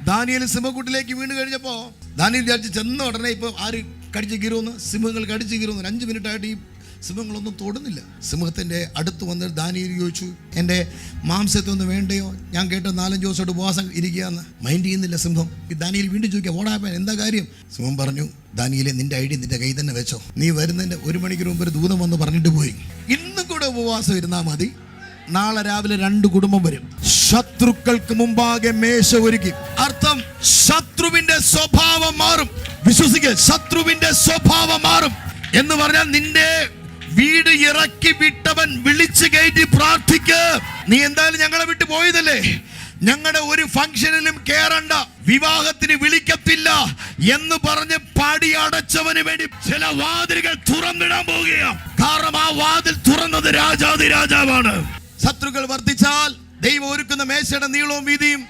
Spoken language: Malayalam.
ദാനിയേൽ സിംഹക്കൂട്ടിലേക്ക് വീണ് കഴിഞ്ഞപ്പോൾ ദാനിയേൽ വിചാരിച്ച് ചെന്ന ഉടനെ ഇപ്പൊ ആര് കടിച്ചു കീറുമെന്ന്, സിംഹങ്ങൾ കടിച്ചു കീറുമെന്ന്. 5 മിനിറ്റായിട്ട് ഈ സിംഹങ്ങളൊന്നും തൊടുന്നില്ല. സിംഹത്തിന്റെ അടുത്ത് വന്ന് ദാനിയേൽ ചോദിച്ചു, എൻ്റെ മാംസത്തൊന്നും വേണ്ടയോ? ഞാൻ കേട്ട 4-5 ദിവസമായിട്ട് ഉപവാസം ഇരിക്കുകയെന്ന്. മൈൻഡ് ചെയ്യുന്നില്ല സിംഹം. ഈ ദാനിയേൽ വീണ്ടും ചോദിക്കുക, ഓടാപ്പൻ എന്താ കാര്യം? സിംഹം പറഞ്ഞു, ദാനിയേലെ, നിന്റെ ഐഡി നിന്റെ കയ്യിൽ തന്നെ വെച്ചോ. നീ വരുന്നതിന്റെ 1 മണിക്കൂർ മുമ്പ് ഒരു ദൂതം വന്ന് പറഞ്ഞിട്ട് പോയി, ഇന്നും കൂടെ ഉപവാസം ഇരുന്നാൽ മതി, നാളെ രാവിലെ 2 കുടുംബം വരും. ശത്രുക്കൾക്ക് മുമ്പാകെ മേശ ഒരുക്കി. അർത്ഥം, ശത്രുവിന്റെ സ്വഭാവം മാറും. വിശ്വസിക്കുക, ശത്രുവിന്റെ സ്വഭാവം മാറും എന്ന് പറഞ്ഞാൽ നിന്റെ വീട് ഇറക്കി വിട്ടവൻ വിളിച്ചു കയറ്റി പ്രാർത്ഥിക്ക്. നീ എന്തായാലും ഞങ്ങളെ വിട്ടു പോയതല്ലേ, ഞങ്ങളുടെ ഒരു ഫംഗ്ഷനിലും കേറണ്ട, വിവാഹത്തിന് വിളിക്കത്തില്ല എന്ന് പറഞ്ഞ് പടി അടച്ചവന് വേണ്ടി ചില വാതിലുകൾ തുറന്നിടാൻ പോവുകയാണ്. കാരണം ആ വാതിൽ തുറന്നത് രാജാതി രാജാവാണ്. ശത്രുക്കൾ വർദ്ധിച്ചാൽ ദൈവം ഒരുക്കുന്ന മേശയുടെ നീളവും വീതിയും